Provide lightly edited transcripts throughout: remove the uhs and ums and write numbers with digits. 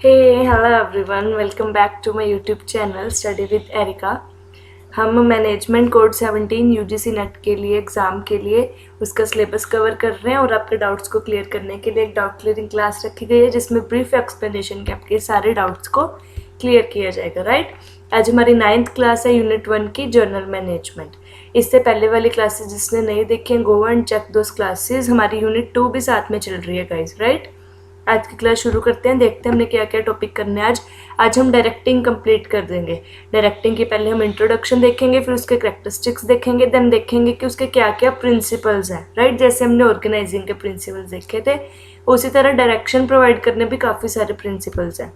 Hey hello everyone, welcome back to my YouTube channel study with Erica. हम management code 17 UGC NET के लिए exam के लिए उसका सिलेबस कवर कर रहे हैं और आपके डाउट्स को क्लियर करने के लिए एक डाउट क्लियरिंग क्लास रखी गई है जिसमें ब्रीफ एक्सप्लेनेशन के आपके सारे डाउट्स को क्लियर किया जाएगा। राइट, आज हमारी 9th क्लास है यूनिट 1 की जर्नल मैनेजमेंट। इससे पहले वाली क्लासेस जिसने नहीं देखी हैं go and check those classes. हमारी यूनिट 2 भी साथ में चल रही है गाइज। राइट, आज की क्लास शुरू करते हैं, देखते हैं हमने क्या क्या टॉपिक करने हैं आज हम डायरेक्टिंग कंप्लीट कर देंगे। डायरेक्टिंग के पहले हम इंट्रोडक्शन देखेंगे, फिर उसके कैरेक्टरिस्टिक्स देखेंगे, देन देखेंगे कि उसके क्या क्या प्रिंसिपल्स हैं। राइट, जैसे हमने ऑर्गेनाइजिंग के प्रिंसिपल्स देखे थे उसी तरह डायरेक्शन प्रोवाइड करने भी काफ़ी सारे प्रिंसिपल्स हैं।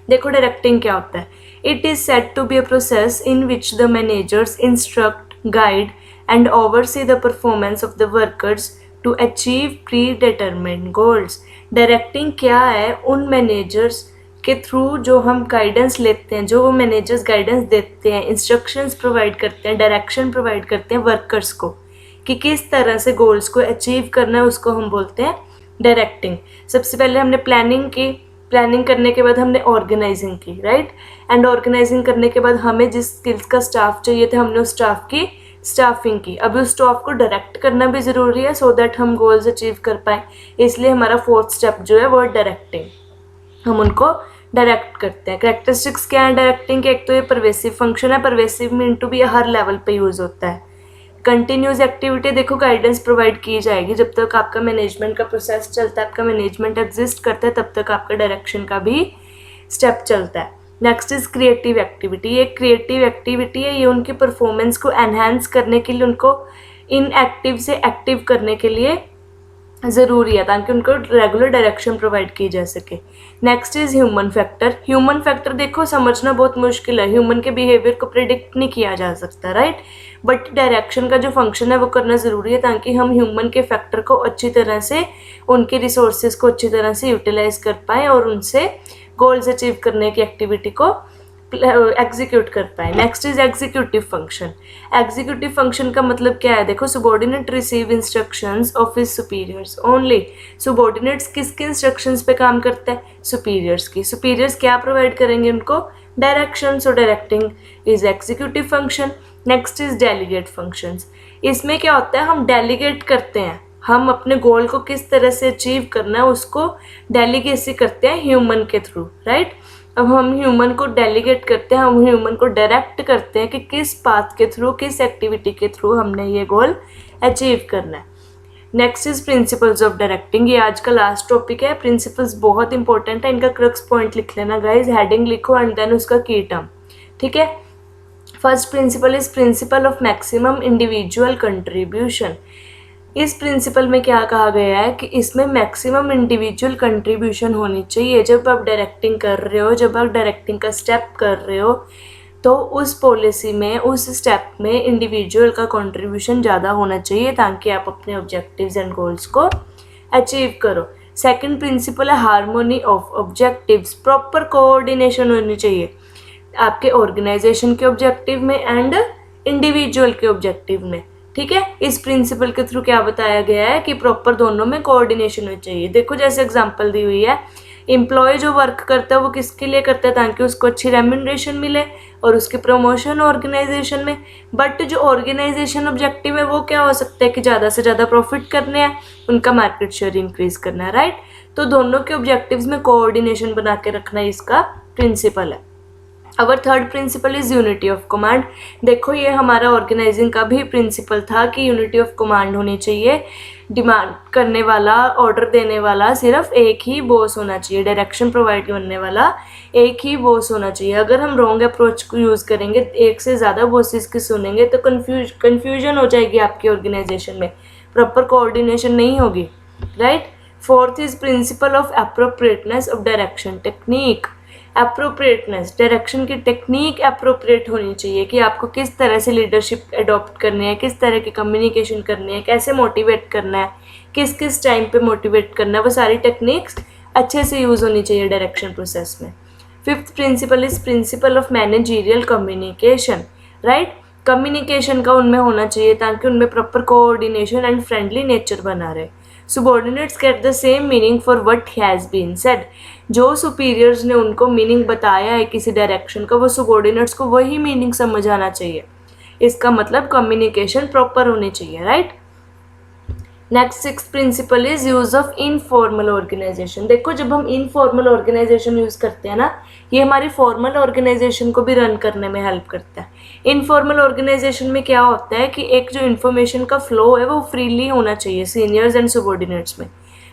देखो डायरेक्टिंग क्या होता है। It is said to be a process in which the managers instruct, guide and oversee the performance of the workers to achieve pre determined goals. Directing क्या है, उन मैनेजर्स के थ्रू जो हम गाइडेंस लेते हैं, जो वो मैनेजर्स गाइडेंस देते हैं, इंस्ट्रक्शंस प्रोवाइड करते हैं, डायरेक्शन प्रोवाइड करते हैं वर्कर्स को कि किस तरह से गोल्स को अचीव करना है, उसको हम बोलते हैं डायरेक्टिंग। सबसे पहले हमने प्लानिंग की, प्लानिंग करने के बाद हमने ऑर्गेनाइजिंग की। राइट, एंड ऑर्गेनाइजिंग करने के बाद हमें जिस स्किल्स का स्टाफ चाहिए था हमने उस स्टाफ की स्टाफिंग की। अभी उस स्टाफ को डायरेक्ट करना भी ज़रूरी है सो दैट हम गोल्स अचीव कर पाएँ, इसलिए हमारा 4th स्टेप जो है वो डायरेक्टिंग, हम उनको डायरेक्ट करते हैं। कैरेक्टरिस्टिक्स क्या है डायरेक्टिंग के, एक तो ये परवेसिव फंक्शन है, परवेसिव मीन टू भी हर लेवल पे यूज़ होता है। कंटिन्यूस एक्टिविटी, देखो गाइडेंस प्रोवाइड की जाएगी जब तक आपका मैनेजमेंट का प्रोसेस चलता है, आपका मैनेजमेंट एग्जिस्ट करता है, तब तक आपका डायरेक्शन का भी स्टेप चलता है। Next is creative activity. ये क्रिएटिव एक्टिविटी है, ये उनकी परफॉर्मेंस को एनहांस करने के लिए, उनको इनएक्टिव से एक्टिव करने के लिए ज़रूरी है ताकि उनको रेगुलर डायरेक्शन प्रोवाइड की जा सके। Next is human factor. Human factor देखो समझना बहुत मुश्किल है, ह्यूमन के बिहेवियर को प्रिडिक्ट नहीं किया जा सकता। राइट, बट डायरेक्शन का जो फंक्शन है वो करना ज़रूरी है ताकि हम ह्यूमन के फैक्टर को अच्छी तरह से, उनके रिसोर्सेज को अच्छी तरह से यूटिलाइज कर पाएँ और उनसे गोल्स अचीव करने की एक्टिविटी को एग्जीक्यूट कर पाए। Next is executive function. Executive function का मतलब क्या है, देखो subordinate receive instructions of his superiors only. Subordinates किसके इंस्ट्रक्शंस पे काम करता है, सुपीरियर्स की। सुपीरियर्स क्या प्रोवाइड करेंगे उनको, direction. So directing is executive function. Next is delegate functions. इसमें क्या होता है, हम डेलीगेट करते हैं, हम अपने गोल को किस तरह से अचीव करना है उसको डेलीगेसी करते हैं ह्यूमन के थ्रू। राइट, अब हम ह्यूमन को डेलीगेट करते हैं, हम ह्यूमन को डायरेक्ट करते हैं कि किस पाथ के थ्रू, किस एक्टिविटी के थ्रू हमने ये गोल अचीव करना है। Next is principles of directing. ये आज का लास्ट टॉपिक है। प्रिंसिपल्स बहुत इंपॉर्टेंट है, इनका क्रक्स पॉइंट लिख लेना गाइज, हेडिंग लिखो एंड देन उसका की टर्म। ठीक है, first principle is principle of maximum individual contribution. इस प्रिंसिपल में क्या कहा गया है कि इसमें मैक्सिमम इंडिविजुअल कंट्रीब्यूशन होनी चाहिए। जब आप डायरेक्टिंग कर रहे हो, जब आप डायरेक्टिंग का स्टेप कर रहे हो तो उस पॉलिसी में, उस स्टेप में इंडिविजुअल का कंट्रीब्यूशन ज़्यादा होना चाहिए ताकि आप अपने ऑब्जेक्टिव्स एंड गोल्स को अचीव करो। सेकंड प्रिंसिपल है harmony of objectives. Proper coordination होनी चाहिए आपके ऑर्गेनाइजेशन के ऑब्जेक्टिव में एंड इंडिविजुअल के ऑब्जेक्टिव में। ठीक है, इस प्रिंसिपल के थ्रू क्या बताया गया है कि प्रॉपर दोनों में कोऑर्डिनेशन होनी चाहिए। देखो जैसे एग्जांपल दी हुई है, एम्प्लॉय जो वर्क करता है वो किसके लिए करता है, ताकि उसको अच्छी रेम्यूनरेशन मिले और उसकी प्रमोशन ऑर्गेनाइजेशन में। बट जो ऑर्गेनाइजेशन ऑब्जेक्टिव है वो क्या हो सकता है कि ज़्यादा से ज़्यादा प्रॉफिट करने हैं, उनका मार्केट शेयर इंक्रीज करना है। राइट, तो दोनों के ऑब्जेक्टिव्स में कोऑर्डिनेशन बना के रखना इसका प्रिंसिपल है। Our third principal is unity of command. देखो ये हमारा ऑर्गेनाइजिंग का भी प्रिंसिपल था कि यूनिटी ऑफ कमांड होनी चाहिए। डिमांड करने वाला, ऑर्डर देने वाला सिर्फ एक ही बॉस होना चाहिए, डायरेक्शन प्रोवाइड करने वाला एक ही बॉस होना चाहिए। अगर हम रॉन्ग अप्रोच को यूज़ करेंगे, एक से ज़्यादा बॉसेस की सुनेंगे तो कन्फ्यूजन हो जाएगी आपकी ऑर्गेनाइजेशन में, प्रॉपर कोऑर्डिनेशन नहीं होगी। Right, fourth is principle of appropriateness of direction technique. Appropriateness, direction की टेक्निक अप्रोप्रिएट होनी चाहिए कि आपको किस तरह से लीडरशिप अडॉप्ट करनी है, किस तरह की कम्युनिकेशन करनी है, कैसे मोटिवेट करना है, किस किस टाइम पे मोटिवेट करना है, वो सारी टेक्निक्स अच्छे से यूज़ होनी चाहिए डायरेक्शन प्रोसेस में। Fifth principle is principle of managerial communication. Right, communication का उनमें होना चाहिए ताकि उनमें proper coordination and friendly nature बना रहे। subordinates get the same meaning for what has been said. जो superiors ने उनको meaning बताया है किसी direction का, वो subordinates को वही meaning समझ आना चाहिए. इसका मतलब communication proper होनी चाहिए, right? Next 6th principle is use of informal organisation. देखो जब हम इनफॉर्मल ऑर्गेनाइजेशन यूज करते हैं ना, ये हमारी फॉर्मल ऑर्गेनाइजेशन को भी रन करने में हेल्प करता है. इनफॉर्मल ऑर्गेनाइजेशन में क्या होता है कि एक जो इन्फॉर्मेशन का फ्लो है वो फ्रीली होना चाहिए सीनियर्स एंड सबॉर्डिनेट्स में,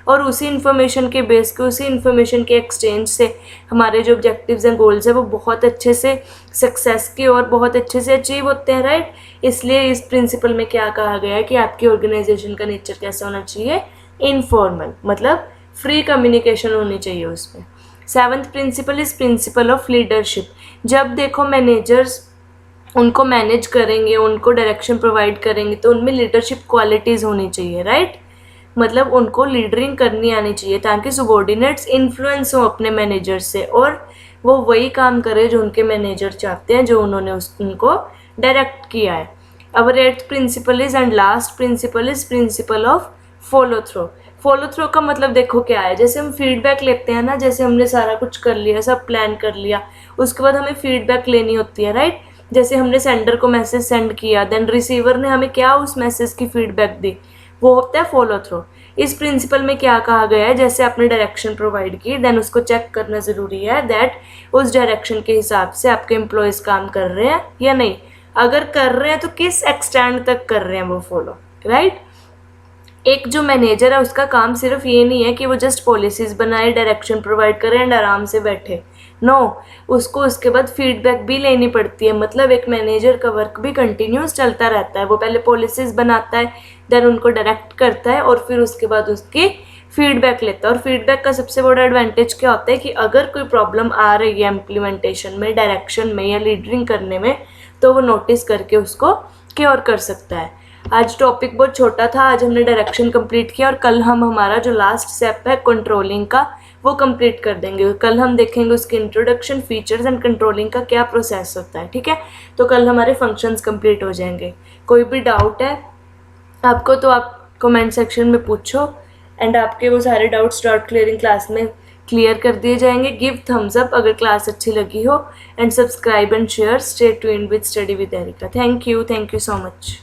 और उसी इन्फॉर्मेशन के बेस के, उसी इन्फॉर्मेशन के एक्सचेंज से हमारे जो ऑब्जेक्टिव्स एंड गोल्स है वो बहुत अच्छे से सक्सेस की और बहुत अच्छे से अचीव होते हैं, राइट. इसलिए इस प्रिंसिपल में क्या कहा गया है कि आपकी ऑर्गेनाइजेशन का नेचर कैसा होना चाहिए, इनफॉर्मल, मतलब फ्री कम्युनिकेशन होनी चाहिए उसमें. 7th principle is principle of leadership. जब देखो मैनेजर्स उनको मैनेज करेंगे, उनको डायरेक्शन प्रोवाइड करेंगे, तो उनमें लीडरशिप क्वालिटीज़ होनी चाहिए, राइट. मतलब उनको लीडरिंग करनी आनी चाहिए ताकि सबॉर्डिनेट्स इन्फ्लुएंस हो अपने मैनेजर से और वो वही काम करे जो उनके मैनेजर चाहते हैं, जो उन्होंने उनको डायरेक्ट किया है. Our 8th principle is and last principle is principle of follow through. Follow through का मतलब देखो क्या है, जैसे हम फीडबैक लेते हैं ना, जैसे हमने सारा कुछ कर लिया, सब प्लान कर लिया, उसके बाद हमें फीडबैक लेनी होती है, राइट. जैसे हमने सेंडर को मैसेज सेंड किया, देन रिसीवर ने हमें क्या उस मैसेज की फीडबैक दी, वो होता है फॉलो थ्रू. इस प्रिंसिपल में क्या कहा गया है, जैसे आपने डायरेक्शन प्रोवाइड की, देन उसको चेक करना ज़रूरी है दैट उस डायरेक्शन के हिसाब से आपके एम्प्लॉयज़ काम कर रहे हैं या नहीं. अगर कर रहे हैं तो किस एक्सटेंड तक कर रहे हैं वो फॉलो, राइट. एक जो मैनेजर है उसका काम सिर्फ ये नहीं है कि वो जस्ट पॉलिसीज़ बनाए, डायरेक्शन प्रोवाइड करे एंड आराम से बैठे. नो, उसको उसके बाद फीडबैक भी लेनी पड़ती है. मतलब एक मैनेजर का वर्क भी कंटिन्यूस चलता रहता है. वो पहले पॉलिसीज़ बनाता है, देन उनको डायरेक्ट करता है और फिर उसके बाद उसकी फीडबैक लेता है. और फीडबैक का सबसे बड़ा एडवांटेज क्या होता है कि अगर कोई प्रॉब्लम आ रही है इम्प्लीमेंटेशन में, डायरेक्शन में या लीडरिंग करने में, तो वो नोटिस करके उसको क्योर कर सकता है. आज टॉपिक बहुत छोटा था, आज हमने डायरेक्शन कंप्लीट किया और कल हम हमारा जो लास्ट स्टेप है कंट्रोलिंग का वो कंप्लीट कर देंगे. कल हम देखेंगे उसके इंट्रोडक्शन, फीचर्स एंड कंट्रोलिंग का क्या प्रोसेस होता है, ठीक है. तो कल हमारे फंक्शंस कंप्लीट हो जाएंगे. कोई भी डाउट है आपको तो आप कमेंट सेक्शन में पूछो एंड आपके वो सारे डाउट्स डाउट क्लियरिंग क्लास में क्लियर कर दिए जाएंगे. गिव थम्स अप अगर क्लास अच्छी लगी हो and subscribe and share. Stay tuned with study with Erica. Thank you so much.